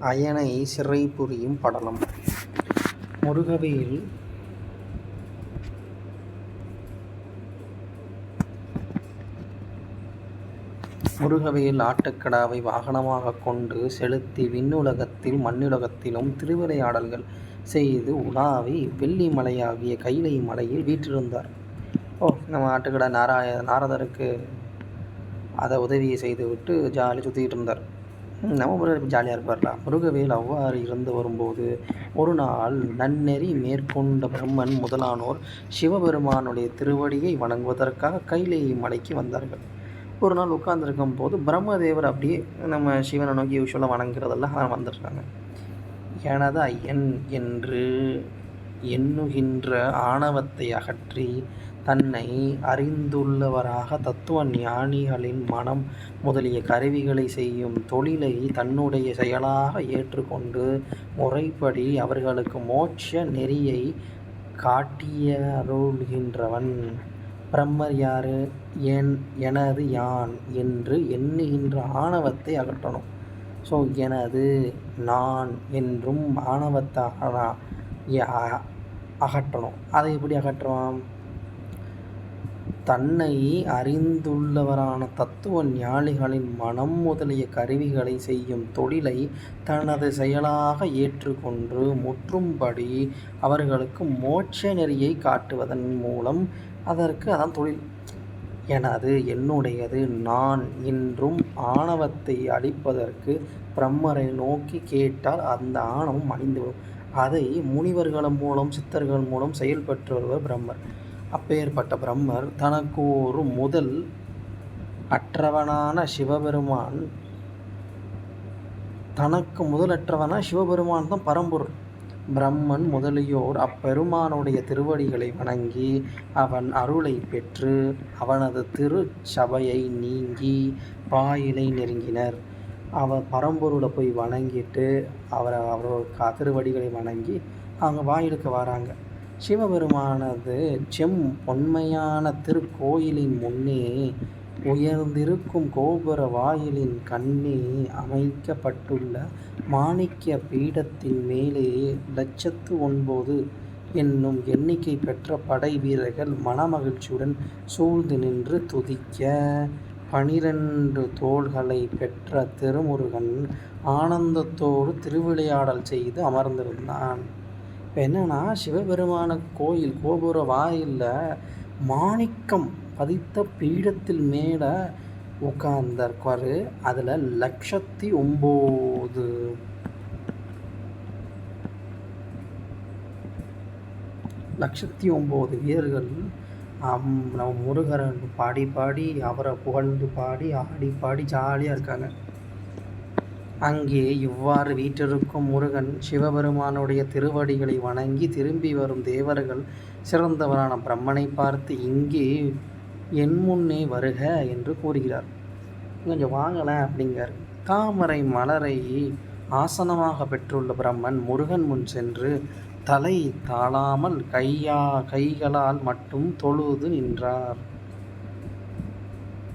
அயனை சிறை புரியும் படலம். முருகவேல் ஆட்டுக்கடாவை வாகனமாகக் கொண்டு செலுத்தி விண்ணுலகத்தில் மண்ணுலகத்திலும் திருவிளையாடல்கள் செய்து உலாவி வெள்ளி மலையாகிய கைலை மலையில் வீற்றிருந்தார். நம்ம ஆட்டுக்கடா நாரதருக்கு அதை உதவியை செய்துவிட்டு ஜாலி சுற்றிக்கிட்டு இருந்தார். நம்ம முருகர் ஜாலியாக இருப்பார்ல. முருகவேல் அவ்வாறு இருந்து வரும்போது ஒரு நாள் நன்னெறி மேற்கொண்ட பிரம்மன் முதலானோர் சிவபெருமானுடைய திருவடியை வணங்குவதற்காக கைலை மலைக்கு வந்தார்கள். ஒரு நாள் உட்கார்ந்துருக்கும் போது பிரம்மதேவர் அப்படியே நம்ம சிவனை நோக்கி யூஸ்வலாக வணங்குறதெல்லாம் வந்துருக்காங்க. எனது ஐயன் என்று எண்ணுகின்ற ஆணவத்தை அகற்றி தன்னை அறிந்துள்ளவராக தத்துவ ஞானிகளின் மனம் முதலிய கருவிகளை செய்யும் தொழிலை தன்னுடைய செயலாக ஏற்றுக்கொண்டு முறைப்படி அவர்களுக்கு மோட்ச நெறியை காட்டியருள்கின்றவன் பிரம்மர் யாரு? எனது யான் என்று எண்ணுகின்ற ஆணவத்தை அகற்றணும். ஸோ எனது நான் என்றும் ஆணவத்தை அகற்றணும். அதை எப்படி அகற்றுவான்? தன்னை அறிந்துள்ளவரான தத்துவ ஞானிகளின் மனம் முதலிய கருவிகளை செய்யும் தொழிலை தனது செயலாக ஏற்றுக்கொண்டு முற்றும்படி அவர்களுக்கு மோட்ச நெறியை காட்டுவதன் மூலம் அதற்கு அதான் தொழில். எனது என்னுடையது நான் என்றும் ஆணவத்தை அழிப்பதற்கு பிரம்மரை நோக்கி கேட்டால் அந்த ஆணவம் அழிந்துவிடும். அதை முனிவர்கள் மூலம் சித்தர்கள் மூலம் செயல்பட்டு வருவர் பிரம்மர். அப்பேற்பட்ட பிரம்மர் தனக்கு ஒரு முதல் அற்றவனான சிவபெருமான் தான் பரம்பொருள். பிரம்மன் முதலியோர் அப்பெருமானுடைய திருவடிகளை வணங்கி அவன் அருளை பெற்று அவனது திருச்சபையை நீங்கி வாயிலை நெருங்கினர். அவர் பரம்பொருளை போய் வணங்கிட்டு அவரோட திருவடிகளை வணங்கி அவங்க வாயிலுக்கு வராங்க. சிவபெருமானது பொன்மையான திருக்கோயிலின் முன்னே உயர்ந்திருக்கும் கோபுர வாயிலின் கண்ணே அமைக்கப்பட்டுள்ள மாணிக்க பீடத்தின் மேலே 109 என்னும் எண்ணிக்கை பெற்ற படை வீரர்கள் மனமகிழ்ச்சியுடன் சூழ்ந்து நின்று துதிக்க 12 தோள்களை பெற்ற திருமுருகன் ஆனந்தத்தோடு திருவிளையாடல் செய்து அமர்ந்திருந்தான். இப்போ என்னன்னா, சிவபெருமான கோயில் கோபுர வாயிலில் மாணிக்கம் பதித்த பீடத்தில் மேலே உட்கார்ந்தார். அதில் 109 வீரர்கள் நம்ம முருகரை பாடி பாடி அவரை புகழ்ந்து பாடி ஆடி பாடி ஜாலியாக இருக்காங்க. அங்கே இவ்வாறு வீற்றிருக்கும் முருகன் சிவபெருமானுடைய திருவடிகளை வணங்கி திரும்பி வரும் தேவர்கள் சிறந்தவரான பிரம்மனை பார்த்து இங்கே என் முன்னே வருக என்று கூறுகிறார். கொஞ்சம் வாங்கலை அப்படிங்கிறார். தாமரை மலரை ஆசனமாக பெற்றுள்ள பிரம்மன் முருகன் முன் சென்று தலை தாழாமல் கைகளால் மட்டும் தொழுது நின்றார்.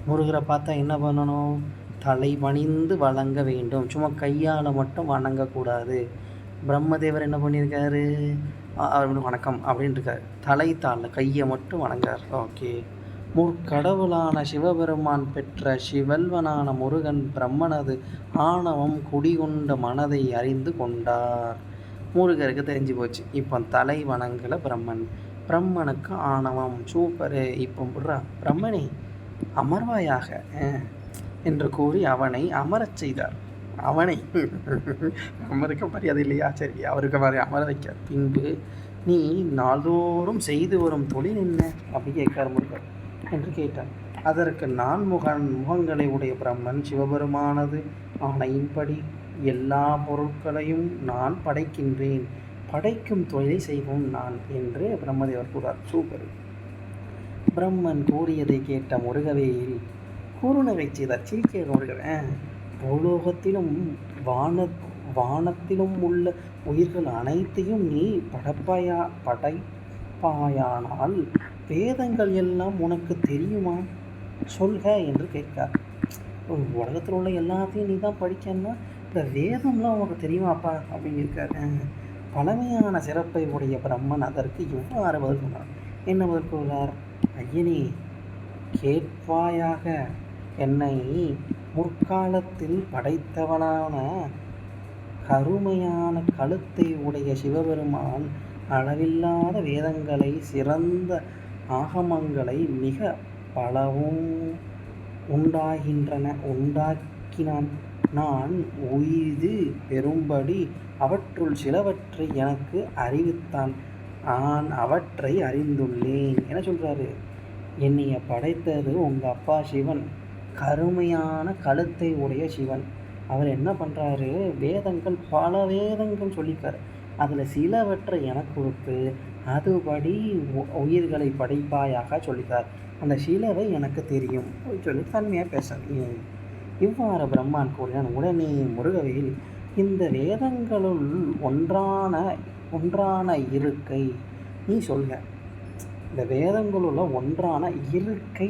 முருகரை பார்த்தா என்ன பண்ணணும்? தலை பணிந்து வணங்க வேண்டும். சும்மா கையால் மட்டும் வணங்கக்கூடாது. பிரம்மதேவர் என்ன பண்ணியிருக்காரு? அவர் வணக்கம் அப்படின்னு இருக்காரு. தலை தாழ கையை மட்டும் வணங்கார். ஓகே. முற்கடவுளான சிவபெருமான் பெற்ற சிவல்வனான முருகன் பிரம்மனது ஆணவம் குடிகொண்ட மனதை அறிந்து கொண்டார். முருகருக்கு தெரிஞ்சு போச்சு. இப்போ தலை வணங்கலை பிரம்மனுக்கு ஆணவம். சூப்பரு. இப்போ பிரம்மனே அமர்வாயாக என்று கூறி அவனை அமரச் செய்தார். அமருக்கு மரியாதை இல்லையா? சரி, அவருக்கு அமர வைக்க. பின்பு நீ நாள்தோறும் செய்து வரும் தொழில் என்ன அப்படி கேட்கார் முருகர் என்று கேட்டார். அதற்கு 4 முகங்களை உடைய பிரம்மன் சிவபெருமானது ஆணையின்படி எல்லா பொருட்களையும் நான் படைக்கின்றேன். படைக்கும் தொழிலை செய்வோம் நான் என்று பிரம்மதேவர் கூறார். சூப்பர். பிரம்மன் கூறியதை கேட்ட முருகவேல் குறுநகை செய்தார். சிரிக்கிற முருகன், பூலோகத்திலும் வானத்திலும் உள்ள உயிர்கள் அனைத்தையும் நீ படைப்பாயானால் வேதங்கள் எல்லாம் உனக்கு தெரியுமா? சொல்க என்று கேட்கார். உலகத்தில் உள்ள எல்லாத்தையும் நீ தான் படிக்கன்னா இந்த வேதம்லாம் உனக்கு தெரியுமாப்பா அப்படின்னு இருக்காரு. பழமையான சிறப்பை உடைய பிரம்மன் அதற்கு இவ்வாறு பதில் சொன்னார். என்ன பதில் கூறுகிறார்? ஐயனே, கேட்பாயாக. என்னை முற்காலத்தில் படைத்தவனான கருமையான கழுத்தை உடைய சிவபெருமான் அளவில்லாத வேதங்களை, சிறந்த ஆகமங்களை மிக பலவும் உண்டாக்கினான். நான் உய்து பெறும்படி அவற்றுள் சிலவற்றை எனக்கு அறிவித்தான். நான் அவற்றை அறிந்துள்ளேன் என சொல்கிறாரு. என்னைய படைத்தது உங்கள் அப்பா சிவன், கருமையான கழுத்தை உடைய சிவன். அவர் என்ன பண்ணுறாரு, வேதங்கள் பல வேதங்கள் சொல்லிக்கார். அதில் சிலவற்றை எனக்கு கொடுத்து அதுபடி உயிர்களை படைப்பாயாக சொல்லித்தார். அந்த சிலவை எனக்கு தெரியும் சொல்லி தன்மையாக பேசுறேன். இவ்வாறு பிரம்மான் கூறினான். உடனே முருகவேல், இந்த வேதங்களுள் ஒன்றான இருக்கை நீ சொல்ல. இந்த வேதங்களுள்ள ஒன்றான இருக்கை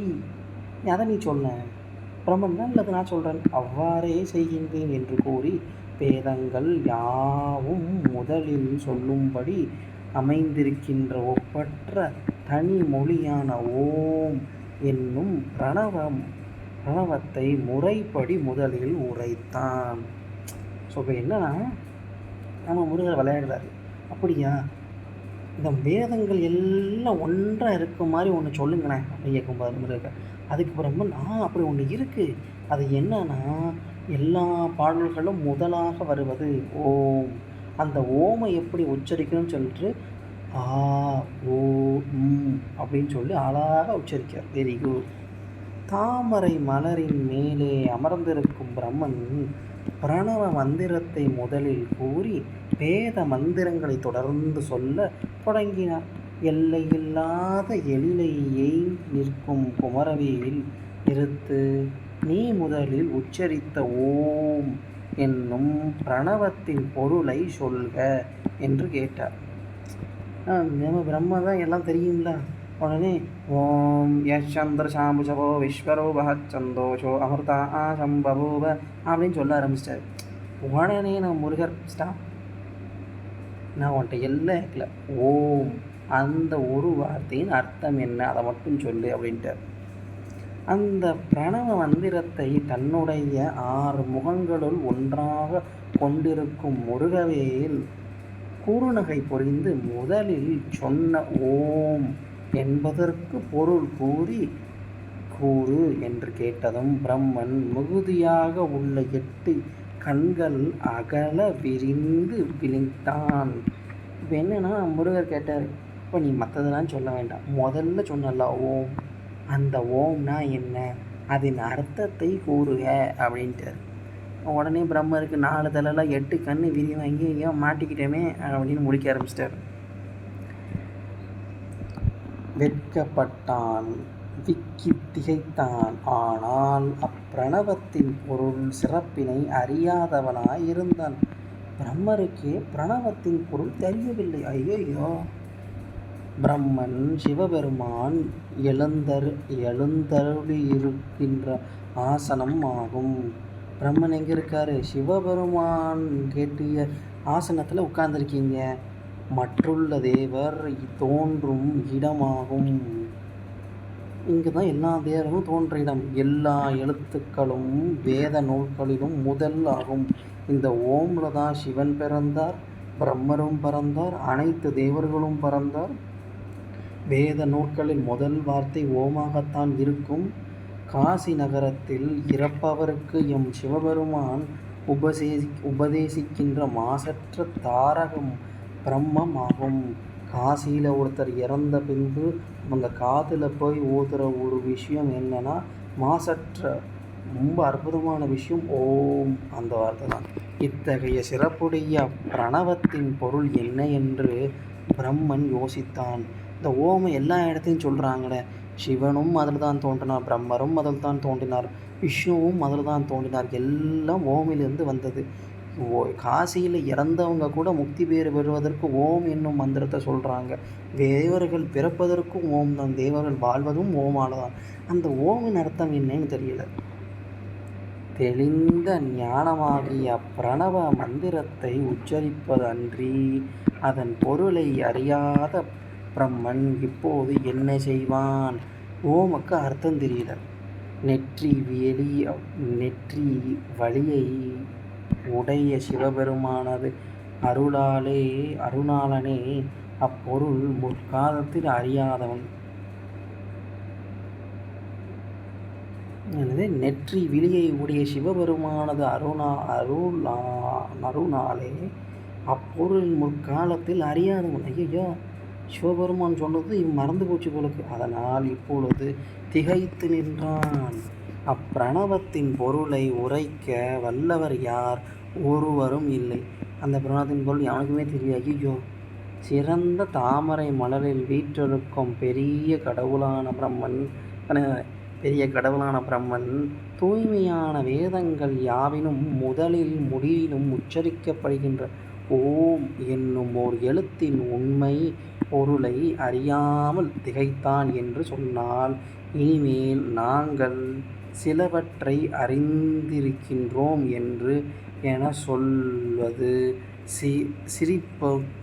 அதை நீ சொல்ல. பிரம்மன் நல்லது, நான் சொல்கிறேன், அவ்வாறே செய்கின்றேன் என்று கூறி வேதங்கள் யாவும் முதலில் சொல்லும்படி அமைந்திருக்கின்ற ஒப்பற்ற தனி மொழியான ஓம் என்னும் பிரணவத்தை முறைப்படி முதலில் உரைத்தான். ஸோ இப்போ என்னன்னா, நம்ம முருகர் விளையாடுறாரு. அப்படியா, இந்த வேதங்கள் எல்லாம் ஒன்றாக இருக்க மாதிரி ஒன்று சொல்லுங்களேன் அப்படின்னு கேட்கும்போது முருகர், அதுக்கு பிரம்மன் அப்படி ஒன்று இருக்குது. அது என்னன்னா, எல்லா பாடல்களும் முதலாக வருவது ஓம். அந்த ஓமை எப்படி உச்சரிக்கணும்னு சொல்லிட்டு ஆ ஓ அப்படின்னு சொல்லி அழகாக உச்சரிக்கார். Very good. தாமரை மலரின் மேலே அமர்ந்திருக்கும் பிரம்மன் பிரணவ மந்திரத்தை முதலில் கூறி வேத மந்திரங்களை தொடர்ந்து சொல்ல தொடங்கினார். எல்லையில்லாத எழிலையை நிற்கும் குமரவேல் நிறுத்து, நீ முதலில் உச்சரித்த ஓம் என்னும் பிரணவத்தின் பொருளை சொல்க என்று கேட்டார். நம்ம பிரம்மா தான் எல்லாம் தெரியுங்களா. உடனே ஓம் யச்சந்திர சாம்புசவோ விஸ்வரோ பகச்சந்தோஷோ அமிர்தா ஆசம்பபூவ அப்படின்னு சொல்ல ஆரம்பிச்சிட்டார். உடனே நான் முருகர், ஸ்டாப், நான் உன்கிட்ட எல்லாம் இருக்கல, ஓம் அந்த ஒரு வார்த்தையின் அர்த்தம் என்ன அதை மட்டும் சொல்லு அப்படின்ட்டார். அந்த பிரணவ மந்திரத்தை தன்னுடைய 6 முகங்களுள் ஒன்றாக கொண்டிருக்கும் முருகவேல் குறுநகை பொறிந்து முதலில் சொன்ன ஓம் என்பதற்கு பொருள் கூறு என்று கேட்டதும் பிரம்மன் மிகுதியாக உள்ள 8 கண்கள் அகல விரிந்து விழித்தான். இப்போ என்னன்னா, முருகர் கேட்டார், இப்போ நீ மற்றதெல்லாம் சொல்ல வேண்டாம், முதல்ல சொன்னல ஓம், அந்த ஓம்னா என்ன, அதன் அர்த்தத்தை கூறுக அப்படின்ட்டார். உடனே பிரம்மருக்கு 4 தலைலாம் 8 கண்ணு விரி வாங்கி ஏன் மாட்டிக்கிட்டோமே அப்படின்னு முடிக்க ஆரம்பிச்சிட்டார். வெட்கப்பட்டான், விக்கி திகைத்தான். ஆனால் அப்பிரணவத்தின் பொருள் சிறப்பினை அறியாதவனாய் இருந்தான். பிரம்மருக்கு பிரணவத்தின் பொருள் தெரியவில்லை. ஐயோ, பிரம்மன் சிவபெருமான் எழுந்தருளியிருக்கின்ற ஆசனம் ஆகும். பிரம்மன் எங்கே இருக்காரு? சிவபெருமான் கேட்டிய ஆசனத்தில் உட்கார்ந்துருக்கீங்க. மற்றுள்ள தேவர் தோன்றும் இடமாகும். இங்கு தான் எல்லா தேவரும் தோன்ற இடம். எல்லா எழுத்துக்களும் வேத நூல்களிலும் முதல் ஆகும். இந்த ஓம்ல தான் சிவன் பிறந்தார், பிரம்மரும் பிறந்தார், அனைத்து தேவர்களும் பிறந்தார். வேத நூல்களில் முதல் வார்த்தை ஓமாகத்தான் இருக்கும். காசி நகரத்தில் இறப்பவருக்கு எம் சிவபெருமான் உபதேசிக்கின்ற மாசற்ற தாரகம் பிரம்மம் ஆகும். காசியில் ஒருத்தர் இறந்த பின்பு அவங்க காதில் போய் ஊதுற ஒரு விஷயம் என்னன்னா, மாசற்ற ரொம்ப அற்புதமான விஷயம் ஓம், அந்த வார்த்தை தான். இத்தகைய சிறப்புடைய பிரணவத்தின் பொருள் என்ன என்று பிரம்மன் யோசித்தான். இந்த ஓமை எல்லா இடத்தையும் சொல்கிறாங்களே, சிவனும் அதில் தான் தோன்றினார், பிரம்மரும் அதில் தான் தோன்றினார், விஷ்ணுவும் அதில் தான் தோன்றினார், எல்லாம் ஓமிலிருந்து வந்தது. காசியில் இறந்தவங்க கூட முக்தி பேறு பெறுவதற்கு ஓம் என்னும் மந்திரத்தை சொல்கிறாங்க. தேவர்கள் பிறப்பதற்கும் ஓம் தான், தேவர்கள் வாழ்வதும் ஓமால தான். அந்த ஓமின் அர்த்தம் என்னன்னு தெரியல. தெளிந்த ஞானமாகிய பிரணவ மந்திரத்தை உச்சரிப்பது அன்றி அதன் பொருளை அறியாத பிரம்மன் இப்போது என்ன செய்வான்? ஓமுக்கு அர்த்தம் தெரியல. நெற்றி வழியை உடைய சிவபெருமானது அருளாளனே அப்பொருள் முற்காலத்தில் அறியாதவன். நெற்றி விழியை உடைய சிவபெருமானது அருளாலே அப்பொருள் முற்காலத்தில் அறியாதவன். ஐயோ, சிவபெருமான் சொன்னது இவன் மறந்து போச்சு போலுக்கு. அதனால் இப்பொழுது திகைத்து நின்றான். அப்பிரணவத்தின் பொருளை உரைக்க வல்லவர் யார்? ஒருவரும் இல்லை. அந்த பிரணவத்தின் பொருள் எவனுக்குமே தெரியாது. ஐயோ, சிறந்த தாமரை மலரில் வீற்றிருக்கும் பெரிய கடவுளான பிரம்மன் தூய்மையான வேதங்கள் யாவினும் முதலில் முடிவிலும் உச்சரிக்கப்படுகின்ற ஓம் என்னும் ஓர் எழுத்தின் உண்மை பொருளை அறியாமல் திகைத்தான் என்று சொன்னால், இனிமேல் நாங்கள் சிலவற்றை அறிந்திருக்கின்றோம் என சொல்வது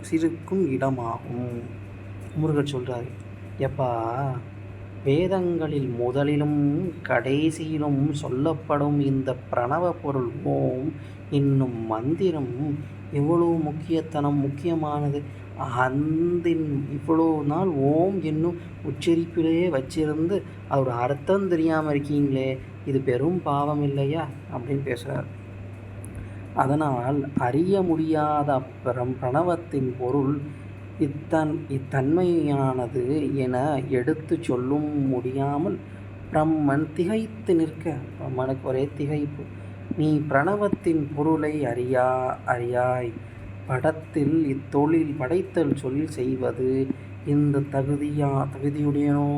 சிரிக்கும் இடமாகும். முருகர் சொல்றாரு, எப்பா, வேதங்களில் முதலிலும் கடைசியிலும் சொல்லப்படும் இந்த பிரணவ பொருள் ஓம் என்னும் மந்திரம் எவ்வளவு முக்கியமானது. இவ்வளவு நாள் ஓம் என்னும் உச்சரிப்பிலேயே வச்சிருந்து அதோட அர்த்தம் தெரியாமல் இருக்கீங்களே, இது பெரும் பாவம் இல்லையா அப்படின்னு பேசுகிறார். அதனால் அறிய முடியாத பிரணவத்தின் பொருள் இத்தன்மையானது என எடுத்து சொல்லும் முடியாமல் பிரம்மன் திகைத்து நிற்க, பிரம்மனுக்கு ஒரே திகைப்பு. நீ பிரணவத்தின் பொருளை அறியாய். படத்தில் இத்தொழில் படைத்தல் சொல் செய்வது இந்த தகுதியுடையனோ?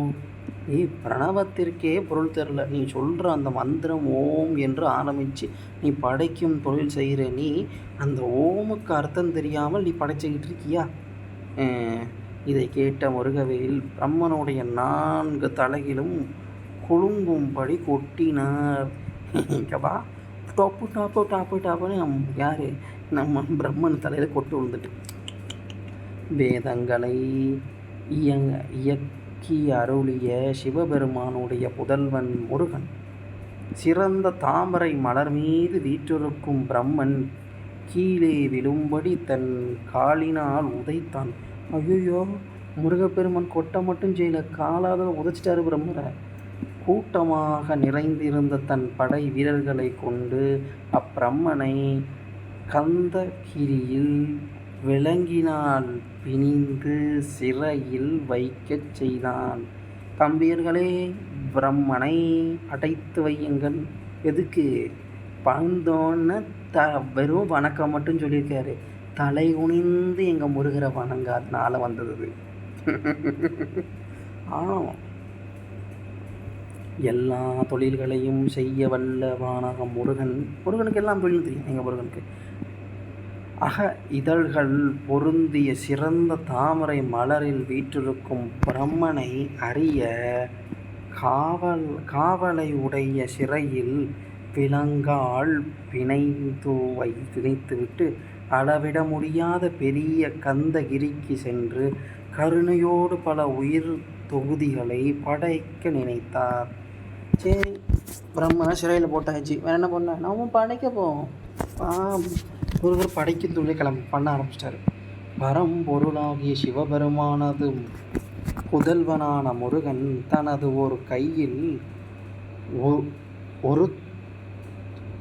நீ பிரணவத்திற்கே பொருள் தெரில. நீ சொல்கிற அந்த மந்திரம் ஓம் என்று ஆரம்பித்து நீ படைக்கும் தொழில் செய்கிற நீ அந்த ஓமுக்கு அர்த்தம் தெரியாமல் நீ படைச்சிக்கிட்டு இருக்கியா? இதை கேட்ட முருகவேல் பிரம்மனுடைய 4 தலையிலும் குலுங்கும்படி கொட்டினார். இங்கப்பா, டாப்புன்னு யார்? நம்ம பிரம்மன் தலையில் கொட்டு விழுந்துட்டு. வேதங்களை இயக்கி அருளிய சிவபெருமானுடைய புதல்வன் முருகன் சிறந்த தாமரை மலர் மீது வீற்றிருக்கும் பிரம்மன் கீழே விழும்படி தன் காலினால் உதைத்தான். ஐயோ, முருகப்பெருமான் கொட்டை மட்டும் செய்யல, காலாக உதைச்சிட்டாரு பிரம்மரை. கூட்டமாக நிறைந்திருந்த தன் படை வீரர்களை கொண்டு அப்பிரம்மனை கந்தகிரியில் விலங்கினால் பிணிந்து சிறையில் வைக்கச் செய்தான். தம்பியர்களே, பிரம்மனை அடைத்து வையுங்கள். எதுக்கு? பந்தோன்னு வெறும் வணக்கம் மட்டும் சொல்லியிருக்காரு. தலை குனிந்து எங்கள் முருகரை வணங்காதனால வந்தது. எல்லா தொழில்களையும் செய்ய வல்லவானாக முருகனுக்கு எல்லாம் தொழில் தெரியும். எங்கள் முருகனுக்கு இதழ்கள் பொருந்திய சிறந்த தாமரை மலரில் வீற்றிருக்கும் பிரம்மனை அறிய காவலை உடைய சிறையில் விலங்கால் பிணைத்துவிட்டு அளவிட முடியாத பெரிய கந்தகிரிக்கு சென்று கருணையோடு பல உயிர் தொகுதிகளை படைக்க நினைத்தார். சரி, பிரம்மனை சிறையில் போட்டாச்சு, வேற என்ன பண்ண? நம்ம படைக்க போவோம். ஒருவர் படைக்கும் தொழிலை பண்ண ஆரம்பிச்சிட்டாரு. பரம்பொருளாகிய சிவபெருமானது புதல்வனான முருகன் தனது ஒரு கையில்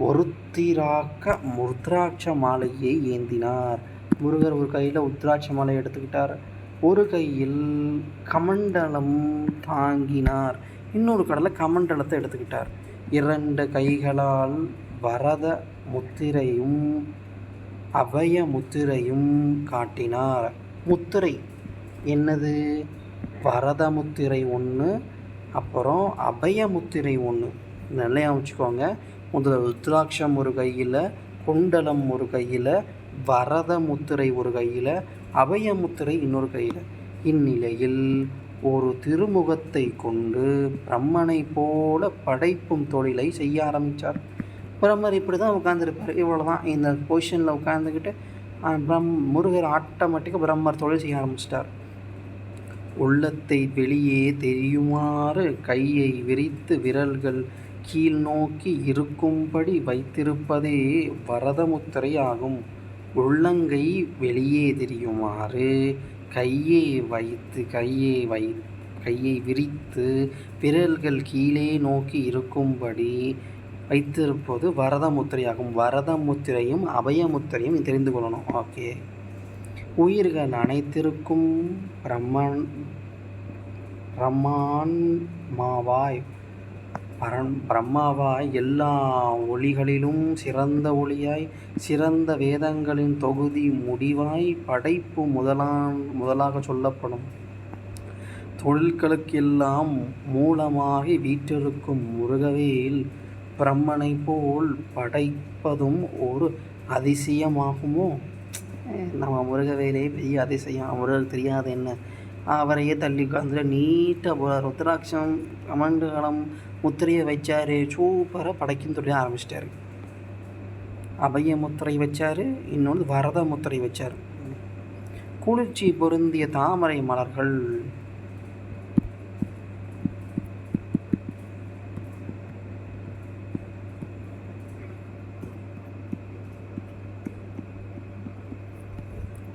ஒருத்திராக்க முத்ராட்ச மாலையை ஏந்தினார். முருகர் ஒரு கையில் உத்ராட்ச மாலை எடுத்துக்கிட்டார், ஒரு கையில் கமண்டலம் தாங்கினார், இன்னொரு கடலில் கமண்டலத்தை எடுத்துக்கிட்டார். 2 கைகளால் வரத முத்திரையும் அபய முத்திரையும் காட்டினார். முத்திரை என்னது? வரத முத்திரை 1, அப்புறம் அபய முத்திரை 1. நல்லா வச்சுக்கோங்க. முதல்ல ருத்ராட்சம் ஒரு கையில், குண்டலம் ஒரு கையில், வரத முத்திரை ஒரு கையில், அபய முத்திரை இன்னொரு கையில். இந்நிலையில் ஒரு திருமுகத்தை கொண்டு பிரம்மனை போல படைப்பும் தொழிலை செய்ய ஆரம்பித்தார். பிரம்மர் இப்படி தான் உட்காந்துருப்பார். இவ்வளோ தான் இந்த பொசிஷனில் உட்காந்துக்கிட்டு முருகர் ஆட்டோமேட்டிக்காக பிரம்மர் தொழில் செய்ய ஆரம்பிச்சிட்டார். உள்ளத்தை வெளியே தெரியுமாறு கையை விரித்து விரல்கள் கீழ் நோக்கி இருக்கும்படி வைத்திருப்பதே வரதமுத்திரை ஆகும். உள்ளங்கை வெளியே தெரியுமாறு கையை விரித்து விரல்கள் கீழே நோக்கி இருக்கும்படி வைத்திருப்பது வரத முத்திரையாகும். வரத முத்திரையும் அபயமுத்திரையும் தெரிந்து கொள்ளணும். ஓகே. உயிர்கள் அனைத்திற்கும் பிரம்மாவாய் எல்லா ஒளிகளிலும் சிறந்த ஒளியாய் சிறந்த வேதங்களின் தொகுதி முடிவாய் படைப்பு முதலாக சொல்லப்படும் தொழில்களுக்கெல்லாம் மூலமாகி வீற்றிருக்கும் முருகவேல் பிரம்மனை போல் படைப்பதும் ஒரு அதிசயமாகுமோ? நம்ம முருகவேலே பெரிய அதிசயம். முருகர் தெரியாத என்ன? அவரையே தள்ளி உட்காந்து நீட்டாக ருத்ராட்சம் கமண்டலம் முத்திரையை வச்சார். சூப்பராக படைக்கும் தொழில் ஆரம்பிச்சிட்டாரு. அபய முத்திரை வச்சார், இன்னொன்று வரத முத்திரை வச்சார். குளிர்ச்சி பொருந்திய தாமரை மலர்கள்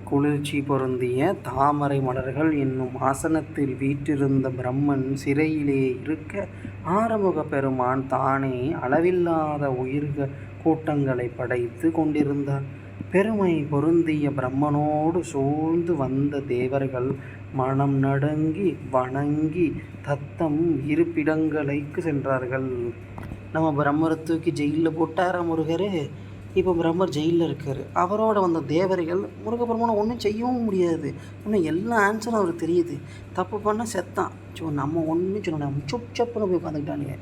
குளிர்ச்சி பொருந்திய தாமரை மலர்கள் என்னும் ஆசனத்தில் வீற்றிருந்த பிரம்மன் சிறையிலே இருக்க ஆறுமுக பெருமான் தானே அளவில்லாத உயிர்கள் கூட்டங்களை படைத்து கொண்டிருந்தார். பெருமை பொருந்திய பிரம்மனோடு சூழ்ந்து வந்த தேவர்கள் மனம் நடுங்கி வணங்கி தத்தம் இருப்பிடங்களுக்கு சென்றார்கள். நம்ம பிரம்மரை தூக்கி ஜெயிலில் போட்டாரா முருகர்? இப்போ பிரம்மர் ஜெயிலில் இருக்கார். அவரோட வந்த தேவர்கள் முருகப்பெருமானை ஒன்றும் செய்யவும் முடியாது. இன்னும் எல்லா ஆன்சரும் அவருக்கு தெரியுது. தப்பு பண்ணால் செத்தான். ஸோ நம்ம ஒன்றும் சொல்லணும். சுப் சப்புன்னு போய் உட்காந்துக்கிட்டானுங்க.